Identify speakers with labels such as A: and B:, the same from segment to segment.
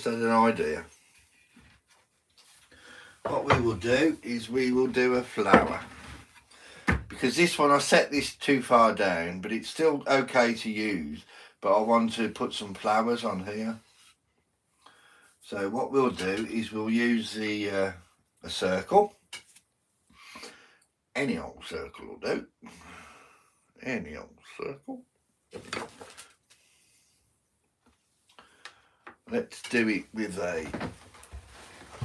A: just had an idea. What we will do is we will do a flower. Because this one, I set this too far down, but it's still okay to use. But I want to put some flowers on here. So what we'll do is we'll use a circle. Any old circle will do. Any old circle. Let's do it with a...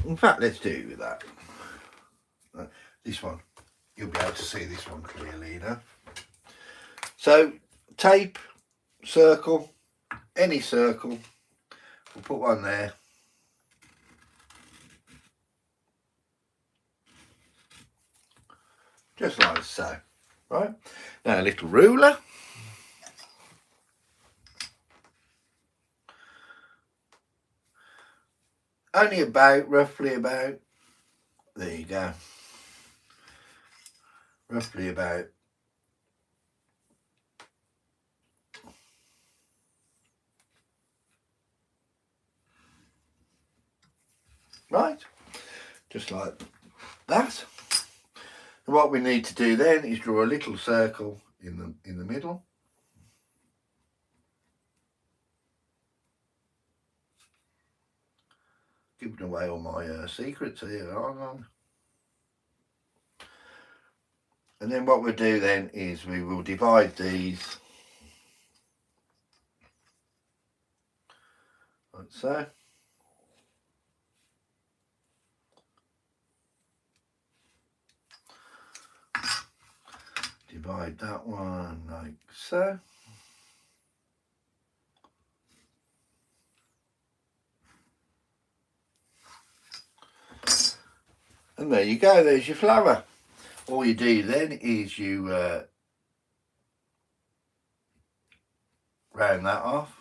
A: In fact, let's do it with that. This one. You'll be able to see this one clearly enough. So, tape, circle, any circle. We'll put one there. Just like so. Right? Now a little ruler. Only about, roughly about, there you go. Roughly about right, just like that. And what we need to do then is draw a little circle in the middle. Giving away all my secrets here, aren't I? And then what we'll do then is we will divide these like so. Divide that one like so. And there you go, there's your flower. All you do then is you round that off.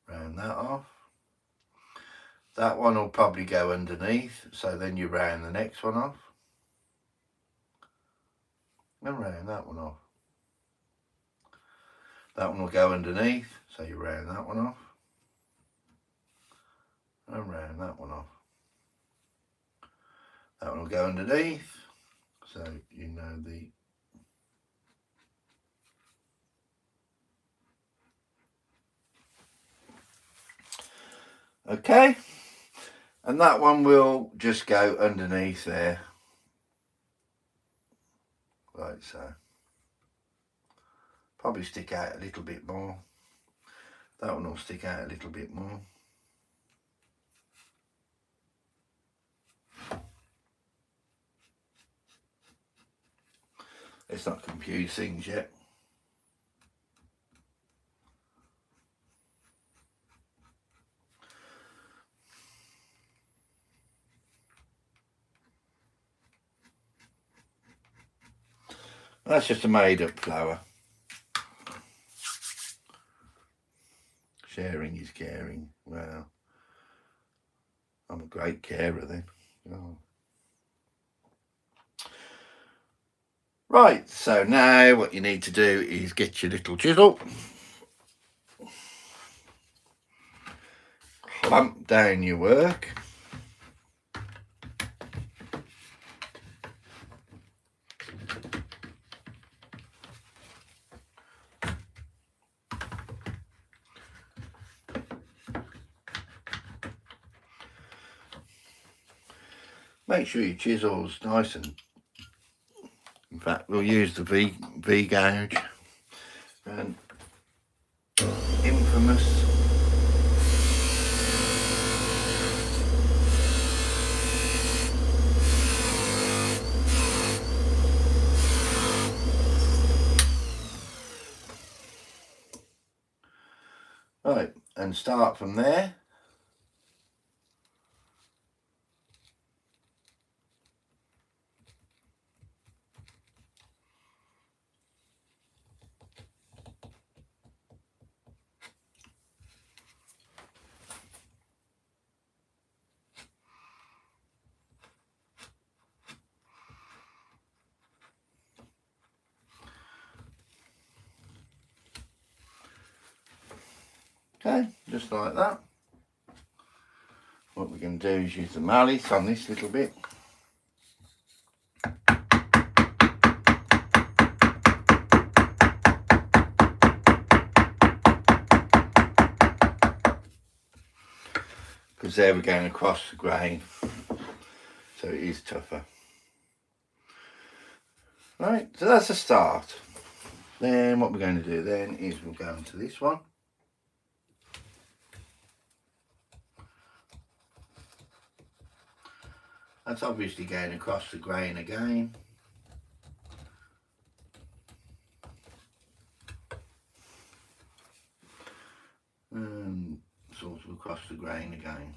A: Round that off. That one will probably go underneath, so then you round the next one off. And round that one off. That one will go underneath, so you round that one off. And round that one off. That one will go underneath, so you know the... Okay, and that one will just go underneath there, like so. Probably stick out a little bit more. That one will stick out a little bit more. Let's not confuse things yet. That's just a made-up flower. Sharing is caring. Well, I'm a great carer then. Oh. Right, so now what you need to do is get your little chisel. Clamp down your work. Make sure your chisel's nice and, in fact, we'll use the V-Gouge and infamous right, and start from there. Okay, just like that. what we're going to do is use the mallet on this little bit. Because there we're going across the grain, so it is tougher. Right, so that's a start. Then what we're going to do then is we'll go into this one. That's obviously going across the grain again. And sort of across the grain again.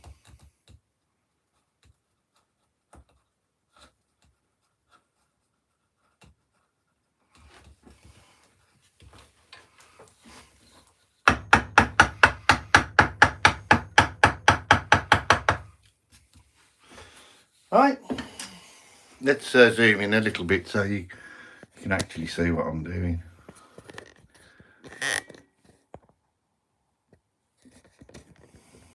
A: Right, let's zoom in a little bit so you can actually see what I'm doing.